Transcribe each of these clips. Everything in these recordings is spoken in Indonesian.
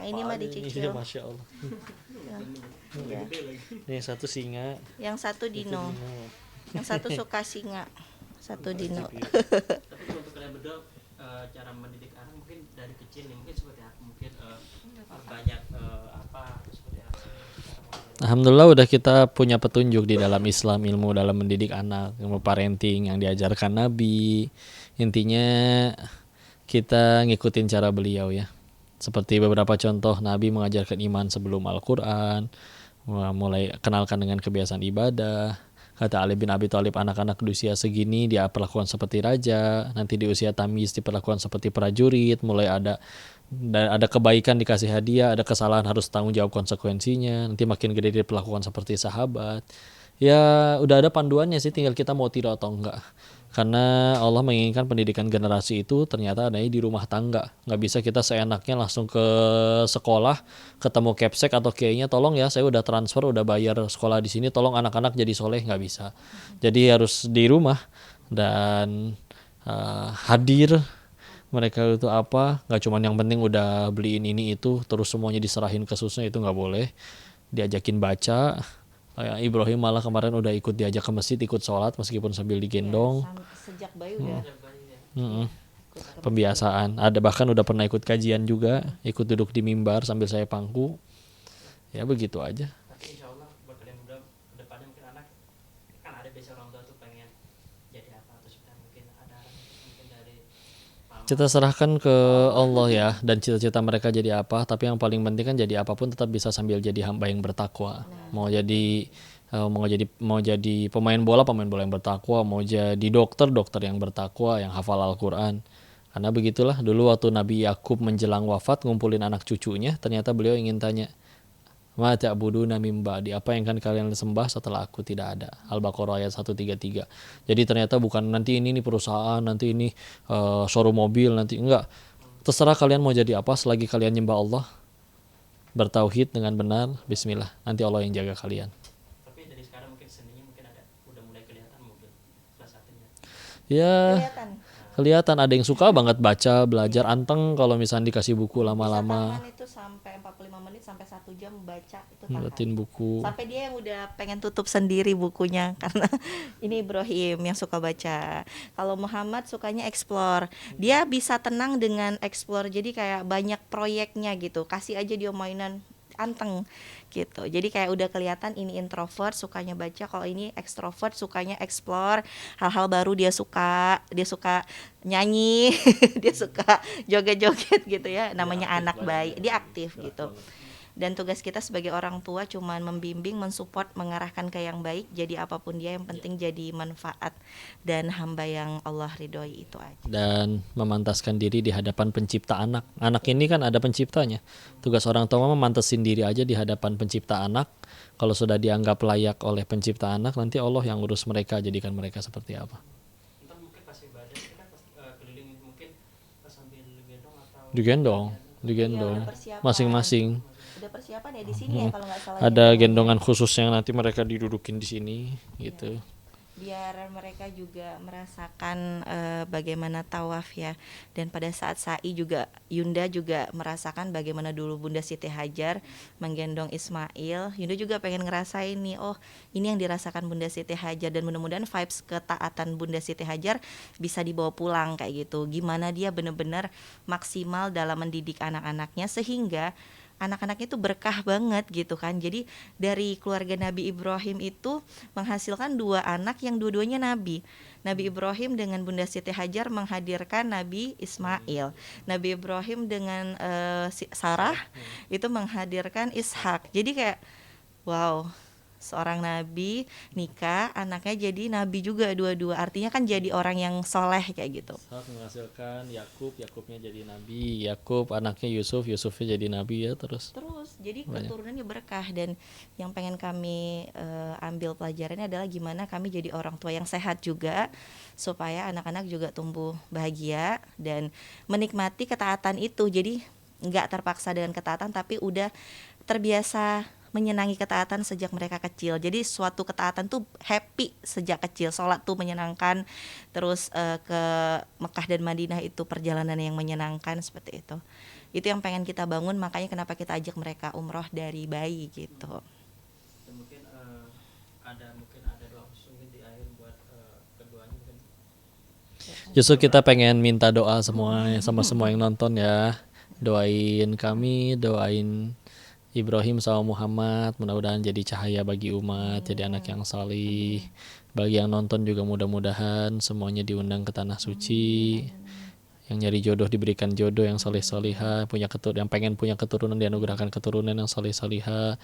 ini mah ini dicicil. Masya Allah. Ya. Ini satu singa, Yang satu Dino. Yang satu suka singa. Satu Dino. Tapi kalau untuk kalian berdua cara mendidik anak mungkin dari kecil nih mungkin seperti apa? Mungkin banyak apa seperti apa? Alhamdulillah udah kita punya petunjuk di dalam Islam, ilmu dalam mendidik anak, ilmu parenting yang diajarkan Nabi. Intinya kita ngikutin cara beliau ya. Seperti beberapa contoh Nabi mengajarkan iman sebelum Al-Quran, mulai kenalkan dengan kebiasaan ibadah. Kata Ali bin Abi Thalib, anak-anak di usia segini dia perlakuan seperti raja, nanti di usia tamyiz diperlakukan seperti prajurit, mulai ada kebaikan dikasih hadiah, ada kesalahan harus tanggung jawab konsekuensinya, nanti makin gede diperlakukan seperti sahabat. Ya udah ada panduannya sih, tinggal kita mau tiru atau enggak. Karena Allah menginginkan pendidikan generasi itu ternyata adanya di rumah tangga. Nggak bisa kita seenaknya langsung ke sekolah, ketemu Capsek atau kiainya, tolong ya saya udah transfer, udah bayar sekolah di sini, tolong anak-anak jadi soleh, nggak bisa. Jadi harus di rumah dan hadir. Mereka itu apa, nggak cuman yang penting udah beliin ini itu terus semuanya diserahin ke susunya, itu nggak boleh. Diajakin baca. Ibrahim malah kemarin udah ikut diajak ke masjid, ikut sholat meskipun sambil digendong. Sejak bayi udah. Pembiasaan. Ada bahkan udah pernah ikut kajian juga, ikut duduk di mimbar sambil saya pangku. Ya begitu aja. Tapi insya Allah buat kalian berdua kedepannya mungkin anak kan ada biasa orang tua tuh pengen jadi apa atau sebenarnya mungkin ada mungkin dari Kita serahkan ke Allah ya, dan cita-cita mereka jadi apa, tapi yang paling penting kan jadi apapun tetap bisa sambil jadi hamba yang bertakwa. Mau jadi pemain bola yang bertakwa, mau jadi dokter yang bertakwa, yang hafal Al-Qur'an. Karena begitulah dulu waktu Nabi Yakub menjelang wafat ngumpulin anak cucunya, ternyata beliau ingin tanya, "Ma ta'buduna min ba'di?" Apa yang kan kalian sembah setelah aku tidak ada? Al-Baqarah ayat 133. Jadi ternyata bukan nanti ini perusahaan, nanti ini showroom mobil, nanti enggak. Terserah kalian mau jadi apa selagi kalian nyembah Allah, bertauhid dengan benar, bismillah. Nanti Allah yang jaga kalian. tapi dari sekarang mungkin seninya mungkin ada udah mulai kelihatan mungkin salah satunya. Ya, Kelihatan. ada yang suka banget baca, belajar, anteng kalau misalnya dikasih buku Bisa lama-lama, tahan itu sampai 45 menit sampai 1 jam baca itu tahan. ngeliatin buku. Sampai dia yang udah pengen tutup sendiri bukunya karena ini Ibrahim yang suka baca. Kalau Muhammad sukanya explore. Dia bisa tenang dengan explore. Jadi kayak banyak proyeknya gitu. Kasih aja dia mainan anteng gitu. Jadi kayak udah kelihatan ini introvert sukanya baca, kalau ini extrovert sukanya explore hal-hal baru, dia suka nyanyi, dia suka joget-joget gitu ya. Namanya anak bayi, dia aktif gitu. Dan tugas kita sebagai orang tua cuman membimbing, mensupport, mengarahkan ke yang baik. Jadi apapun dia yang penting jadi manfaat dan hamba yang Allah ridhoi, itu aja. Dan memantaskan diri di hadapan pencipta anak. Anak ini kan ada penciptanya. Tugas orang tua memantasin diri aja di hadapan pencipta anak. Kalau sudah dianggap layak oleh pencipta anak, nanti Allah yang urus mereka, jadikan mereka seperti apa. Ntar mungkin pas ibadah kita kan pas keliling mungkin pas sambil gendong atau Digendong Iya, udah persiapan. masing-masing. Udah persiapan ya di sini ya kalau nggak salah. Ada gendongan khusus yang nanti mereka didudukin di sini gitu. Biar mereka juga merasakan bagaimana tawaf ya. Dan pada saat sa'i juga Yunda juga merasakan bagaimana dulu Bunda Siti Hajar menggendong Ismail. Yunda juga pengen ngerasain nih, oh ini yang dirasakan Bunda Siti Hajar. Dan mudah-mudahan vibes ketaatan Bunda Siti Hajar bisa dibawa pulang kayak gitu. Gimana dia benar-benar maksimal dalam mendidik anak-anaknya sehingga anak-anaknya itu berkah banget gitu kan. Jadi dari keluarga Nabi Ibrahim itu menghasilkan 2 anak yang dua-duanya Nabi. Nabi Ibrahim dengan Bunda Siti Hajar menghadirkan Nabi Ismail. Nabi Ibrahim dengan Sarah itu menghadirkan Ishak. Jadi kayak wow, seorang nabi nikah, anaknya jadi nabi juga dua-dua. Artinya kan jadi orang yang soleh kayak gitu. Ishak menghasilkan Yakubnya jadi nabi, Yakub anaknya Yusufnya jadi nabi ya terus. Jadi keturunannya berkah. Dan yang pengen kami ambil pelajarannya adalah gimana kami jadi orang tua yang sehat juga, supaya anak-anak juga tumbuh bahagia dan menikmati ketaatan itu. Jadi nggak terpaksa dengan ketaatan, tapi udah terbiasa menyenangi ketaatan sejak mereka kecil. Jadi suatu ketaatan tuh happy sejak kecil. Sholat tuh menyenangkan. Terus ke Mekah dan Madinah itu perjalanan yang menyenangkan, seperti itu. itu yang pengen kita bangun, makanya kenapa kita ajak mereka umroh dari bayi gitu. Dan mungkin ada doa khusus mungkin di akhir buat keduanya mungkin. Justru kita pengen minta doa semuanya sama semua yang nonton ya. Doain kami, doain Ibrahim sama Muhammad, mudah-mudahan jadi cahaya bagi umat, jadi anak yang salih. Bagi yang nonton juga mudah-mudahan semuanya diundang ke tanah suci. Yang nyari jodoh diberikan jodoh yang salih-salihah, yang pengen punya keturunan dianugerahkan keturunan yang salih-salihah.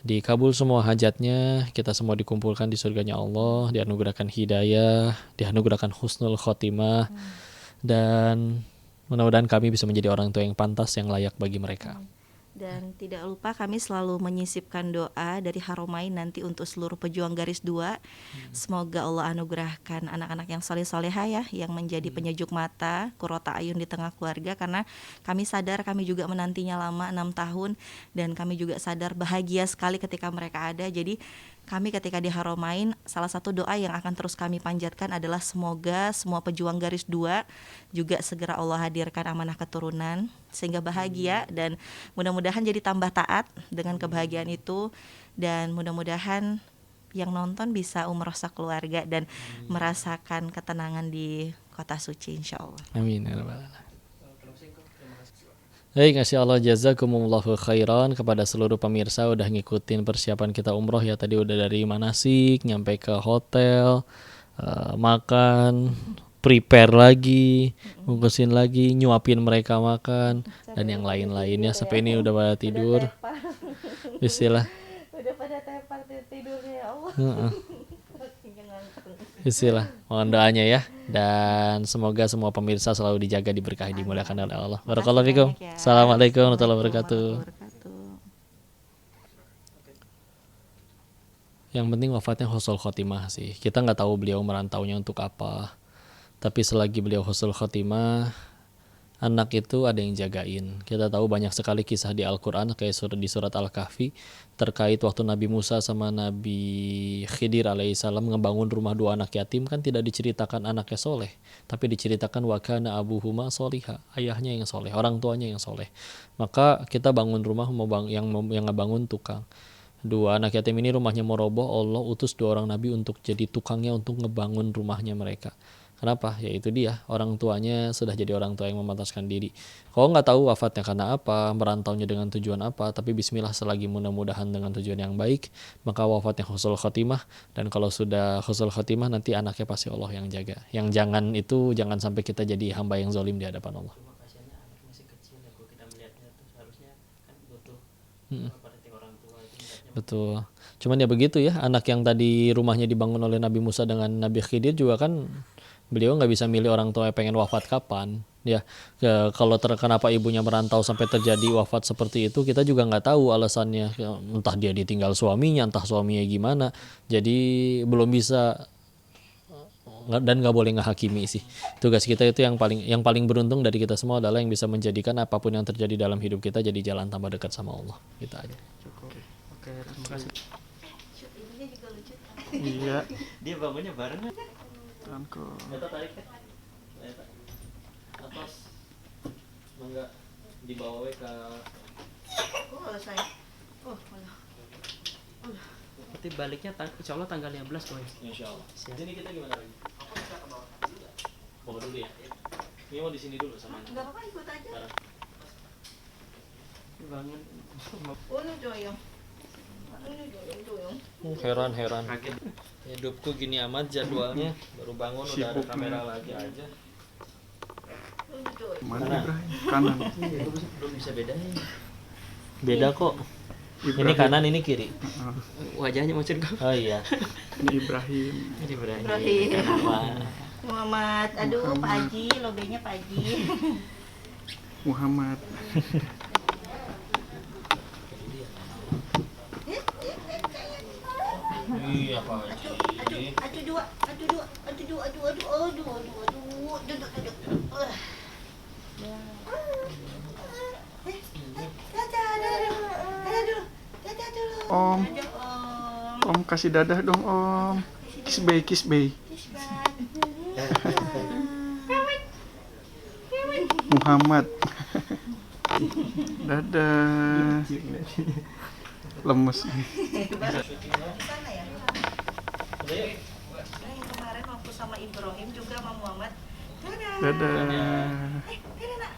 Dikabul semua hajatnya, kita semua dikumpulkan di surganya Allah, dianugerahkan hidayah, dianugerahkan husnul khotimah, dan mudah-mudahan kami bisa menjadi orang tua yang pantas, yang layak bagi mereka. Dan tidak lupa kami selalu menyisipkan doa dari Haromain nanti untuk seluruh pejuang garis 2. Semoga Allah anugerahkan anak-anak yang saleh-salehah ya, yang menjadi penyejuk mata, qurrata ayun di tengah keluarga, karena kami sadar kami juga menantinya lama 6 tahun, dan kami juga sadar bahagia sekali ketika mereka ada. Jadi kami ketika di Haromain, salah satu doa yang akan terus kami panjatkan adalah semoga semua pejuang garis 2 juga segera Allah hadirkan amanah keturunan sehingga bahagia, dan mudah-mudahan jadi tambah taat dengan kebahagiaan itu, dan mudah-mudahan yang nonton bisa umroh sekeluarga dan merasakan ketenangan di kota suci insyaallah. Amin ya rabbal alamin. Baik, Masya Allah, jazakumullahu khairan kepada seluruh pemirsa udah ngikutin persiapan kita umroh ya. Tadi udah dari manasik, nyampe ke hotel, makan, prepare lagi, bungkusin lagi, nyuapin mereka makan, dan yang lain-lainnya. Sampai ini udah pada tidur. Bismillah. Udah pada tepar tidurnya ya Allah. Bismillah, mohon doanya ya, dan semoga semua pemirsa selalu dijaga, diberkahi, dimuliakan oleh Allah. Barakallahu fikum. Assalamualaikum warahmatullahi wabarakatuh. Yang penting wafatnya husnul khotimah sih. Kita nggak tahu beliau merantaunya untuk apa, tapi selagi beliau husnul khotimah, anak itu ada yang jagain. Kita tahu banyak sekali kisah di Al-Quran, kayak di surat Al-Kahfi, terkait waktu Nabi Musa sama Nabi Khidir alaihissalam ngebangun rumah 2 anak yatim, kan tidak diceritakan anaknya soleh, tapi diceritakan wa kana abuhuma soliha, ayahnya yang soleh, orang tuanya yang soleh. Maka kita bangun rumah, yang ngebangun tukang. 2 anak yatim ini rumahnya mau roboh, Allah utus 2 orang Nabi untuk jadi tukangnya, untuk ngebangun rumahnya mereka. Kenapa? Ya itu dia, orang tuanya sudah jadi orang tua yang memantaskan diri. Kalau nggak tahu wafatnya karena apa, merantaunya dengan tujuan apa, tapi bismillah selagi mudah-mudahan dengan tujuan yang baik, maka wafatnya husnul khotimah. Dan kalau sudah husnul khotimah, nanti anaknya pasti Allah yang jaga. Yang jangan sampai kita jadi hamba yang zalim di hadapan Allah. Cuma kasihannya anak masih kecil ya, kalau kita melihatnya tuh seharusnya kan butuh perhatian orang tua itu melihatnya. Betul. Cuman ya begitu ya, anak yang tadi rumahnya dibangun oleh Nabi Musa dengan Nabi Khidir juga kan, beliau nggak bisa milih orang tua yang pengen wafat kapan ya. Kalau kenapa ibunya merantau sampai terjadi wafat seperti itu, kita juga nggak tahu alasannya. Entah dia ditinggal suaminya, entah suaminya gimana, jadi belum bisa, dan nggak boleh ngehakimi sih. Tugas kita itu yang paling beruntung dari kita semua adalah yang bisa menjadikan apapun yang terjadi dalam hidup kita jadi jalan tambah dekat sama Allah. Kita aja. Cukup. Oke, terima kasih. Ibunya juga lucu. Iya. Dia bangunnya bareng kan? Tuanku. Eta tarik kan? Eta. Atas. Mangga dibawa we ke. Oh, kalau saya. Oh, malah. Berarti baliknya insya Allah tanggal 15 boy. Insya Allah. Siap. Sini kita gimana lagi? Bawa dulu ya. Ini mau di sini dulu sama. Enggak apa-apa, ikut aja. Bangun. Oh, ini doyong. Ini doyong. Heran. Hidupku gini amat jadwalnya, baru bangun udah ada kamera lagi aja. Mana Ibrahim? Kanan. Belum bisa bedain. Beda kok. Ini Ibrahim. kanan, ini kiri. Wajahnya maksud gue. Oh iya. Ini Ibrahim. Ini berani. Ibrahim. Wah. Muhammad, aduh Pak Haji, logenya Pak Haji. Muhammad. Iya Pak Haji. Om kasih dadah dong Om. Kiss bay. Muhammad. Dadah. Lemes. Di sana ya. Yang kemarin waktu sama Ibrahim juga sama Muhammad. Dadah. Dadah. Dadah nak.